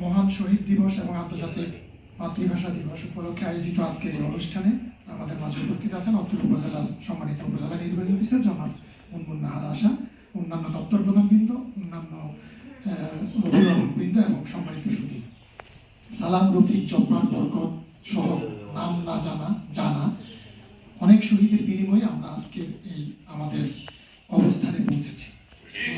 মহান শহীদ দিবস এবং আন্তর্জাতিক মাতৃভাষা দিবস উপলক্ষে আয়োজিত আজকের এই অনুষ্ঠানে আমাদের মাঝে উপস্থিত আছেন অত্র উপজেলার সম্মানিত উপজেলা নির্বাহী অফিসার জনাব মুনমুন নাহার আশা, অন্যান্য দপ্তর প্রধানবৃন্দ, অন্যান্য অভিভাবকবৃন্দ এবং সম্মানিত সুধী। সালাম, রফিক, জব্বার, বরকত সহ নাম না জানা অনেক শহীদের বিনিময়ে আমরা আজকের এই আমাদের অবস্থানে পৌঁছেছি।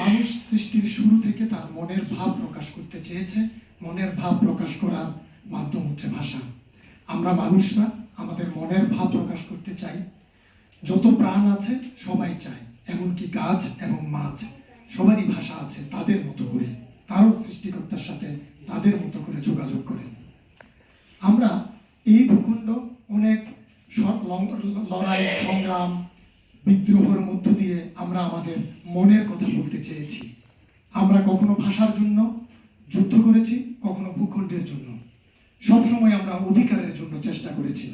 মানুষ সৃষ্টির শুরু থেকে তার মনের ভাব প্রকাশ করতে চেয়েছে। মনের ভাব প্রকাশ করার মাধ্যম হচ্ছে ভাষা। আমরা মানুষরা আমাদের মনের ভাব প্রকাশ করতে চাই। যত প্রাণ আছে সবাই চায়, এমনকি গাছ এবং মাছ সবারই ভাষা আছে তাদের মতো করে, তারও সৃষ্টিকর্তার সাথে তাদের মতো করে যোগাযোগ করে। আমরা এই ভূখণ্ড অনেক লড়াই, সংগ্রাম, বিদ্রোহের মধ্য দিয়ে আমরা আমাদের মনের কথা বলতে চেয়েছি। আমরা কখনো ভাষার জন্য যুদ্ধ করেছি, কখনো ভূখণ্ডের জন্য। সবসময় আমরা অধিকারের জন্য চেষ্টা করেছি।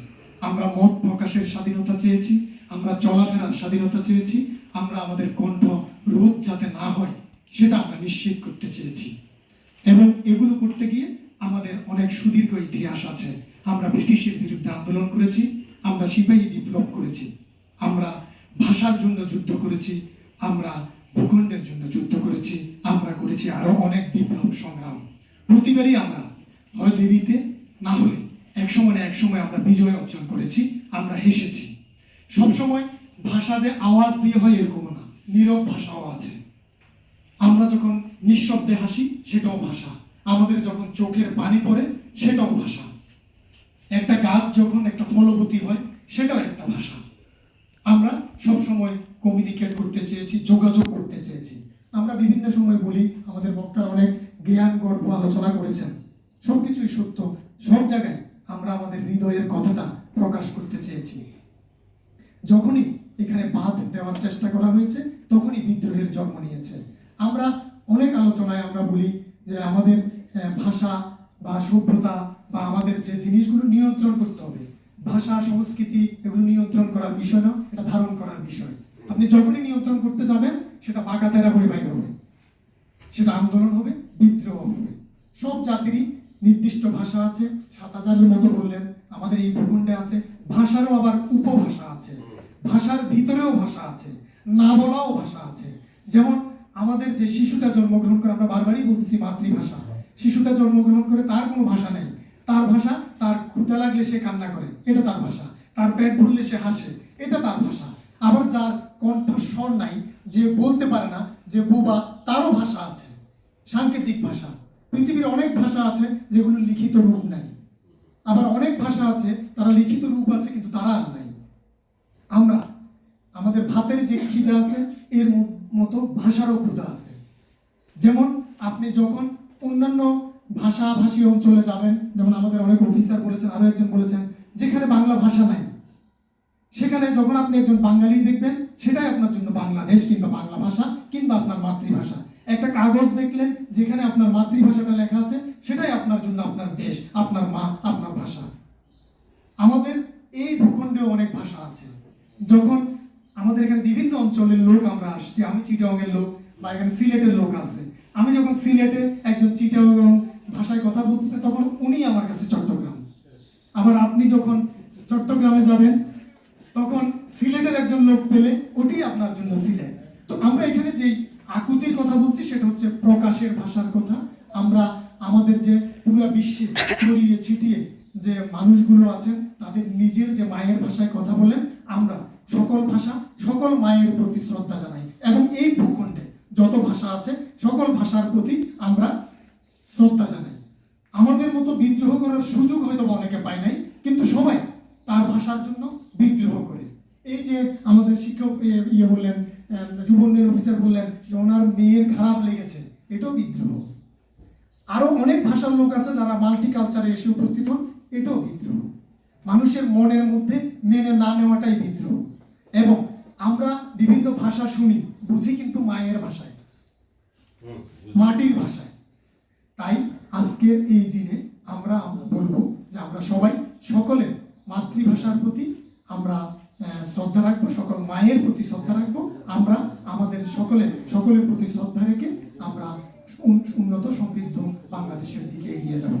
আমরা মত প্রকাশের স্বাধীনতা চেয়েছি, আমরা চলাফেরার স্বাধীনতা চেয়েছি, আমরা আমাদের কণ্ঠ রোধ যাতে না হয় সেটা আমরা নিশ্চিত করতে চেয়েছি। এবং এগুলো করতে গিয়ে আমাদের অনেক সুদীর্ঘ ইতিহাস আছে। আমরা ব্রিটিশের বিরুদ্ধে আন্দোলন করেছি, আমরা সিপাহী বিপ্লব করেছি, আমরা ভাষার জন্য যুদ্ধ করেছি, আমরা ভূখণ্ডের জন্য যুদ্ধ করেছি, আমরা করেছি আরো অনেক বিপ্লব সংগ্রাম। প্রতিবারই আমরা হয় দেরিতে না হলে একসময় না একসময় আমরা বিজয় অর্জন করেছি, আমরা হেসেছি। সবসময় ভাষা যে আওয়াজ দিয়ে হয় এরকম না, নীরব ভাষাও আছে। আমরা যখন নিঃশব্দে হাসি সেটাও ভাষা, আমাদের যখন চোখের পানি পড়ে সেটাও ভাষা, একটা গাছ যখন একটা ফলবতী হয় সেটাও একটা ভাষা। আমরা সবসময় কমিউনিকেট করতে চেয়েছি, যোগাযোগ করতে চেয়েছি। আমরা বিভিন্ন সময় বলি, আমাদের বক্তারা অনেক জ্ঞান গর্ব আলোচনা করেছেন, সবকিছুই সত্য। সব জায়গায় আমরা আমাদের হৃদয়ের কথাটা প্রকাশ করতে চেয়েছি। যখনই এখানে বাঁধ দেওয়ার চেষ্টা করা হয়েছে তখনই বিদ্রোহের জন্ম নিয়েছে। আমরা অনেক আলোচনায় আমরা বলি যে আমাদের ভাষা বা সভ্যতা বা আমাদের যে জিনিসগুলো নিয়ন্ত্রণ করতে হবে, ভাষা সংস্কৃতি এগুলো নিয়ন্ত্রণ করার বিষয় না, এটা ধারণ করার বিষয়। আপনি যখনই নিয়ন্ত্রণ করতে যাবেন সেটা বাঁকাতেরা হয়ে বাইরে হবে, সেটা আন্দোলন হবে, বিদ্রোহ হবে। সব জাতিরই নির্দিষ্ট ভাষা আছে। ৭,০০০-এর মতো বললেন আমাদের এই ভূখণ্ডে আছে। ভাষারও আবার উপভাষা আছে, ভাষার ভিতরেও ভাষা আছে, না বলাও ভাষা আছে। যেমন আমাদের যে শিশুটা জন্মগ্রহণ করে, আমরা বারবারই বলছি মাতৃভাষা, শিশুটা জন্মগ্রহণ করে তার কোনো ভাষা নেই। তার ভাষা, তার ক্ষুধা লাগলে সে কান্না করে, এটা তার ভাষা। তার পেট ভরলে সে হাসে, এটা তার ভাষা। আবার যার কণ্ঠস্বর নাই, যে বলতে পারে না, যে বোবা, তারও ভাষা আছে, সাংকেতিক ভাষা। পৃথিবীর অনেক ভাষা আছে যেগুলো লিখিত রূপ নাই, আবার অনেক ভাষা আছে তারা লিখিত রূপ আছে কিন্তু তারা আর নাই। আমরা আমাদের ভাতের যে খিদা আছে এর মতো ভাষারও ক্ষুধা আছে। যেমন আপনি যখন অন্যান্য ভাষাভাষী অঞ্চলে যাবেন, যেমন আমাদের অনেক অফিসার বলেছেন, আরো একজন বলেছেন, যেখানে বাংলা ভাষা নাই সেখানে যখন আপনি একজন বাঙালি দেখবেন সেটাই আপনার জন্য বাংলাদেশ কিংবা বাংলা ভাষা কিংবা আপনার মাতৃভাষা। একটা কাগজ দেখলেন যেখানে আপনার মাতৃভাষাটা লেখা আছে সেটাই আপনার জন্য আপনার দেশ, আপনার মা, আপনার ভাষা। আমাদের এই ভূখণ্ডেও অনেক ভাষা আছে। যখন আমাদের এখানে বিভিন্ন অঞ্চলের লোক আমরা আসছি, আমি চিটাগংয়ের লোক বা এখানে সিলেটের লোক আছে, আমি যখন সিলেটে একজন চিটাগং ভাষায় কথা বলতেছে তখন উনি আমার কাছে চট্টগ্রাম। আবার আপনি যখন চট্টগ্রামে যাবেন তখন সিলেটের একজন লোক পেলে ওটি আপনার জন্য সিলেট। তো আমরা এখানে যেই আকুতির কথা বলছি সেটা হচ্ছে প্রকাশের ভাষার কথা। আমরা আমাদের যে পুরো বিশ্বে ছড়িয়ে ছিটিয়ে যে মানুষগুলো আছেন তাদের নিজের যে মায়ের ভাষায় কথা বলেন, আমরা সকল ভাষা, সকল মায়ের প্রতি শ্রদ্ধা জানাই। এবং এই ভূখণ্ডে যত ভাষা আছে সকল ভাষার প্রতি আমরা শ্রদ্ধা জানাই। আমাদের মতো বিদ্রোহ করার সুযোগ হয়তো অনেকে পায় নাই, কিন্তু সবাই তার ভাষার জন্য বিদ্রোহ করে। এই যে আমাদের শিক্ষক বললেন, যুবনের অফিসার বললেন যে ওনার মেয়ের খারাপ লেগেছে, এটাও বিদ্রোহ। আরো অনেক ভাষার লোক আছে যারা মাল্টিকালচারে এসে উপস্থিত হন, এটাও বিদ্রোহ। মানুষের মনের মধ্যে মেনে না নেওয়াটাই বিদ্রোহ। এবং আমরা বিভিন্ন ভাষা শুনি, বুঝি কিন্তু মায়ের ভাষায়, মাটির ভাষায়। তাই আজকের এই দিনে আমরা বলবো যে আমরা সবাই সকলের মাতৃভাষার প্রতি আমরা শ্রদ্ধা রাখবো, সকল মায়ের প্রতি শ্রদ্ধা রাখবো। আমরা আমাদের সকলের প্রতি শ্রদ্ধা রেখে আমরা উন্নত সমৃদ্ধ বাংলাদেশের দিকে এগিয়ে যাব।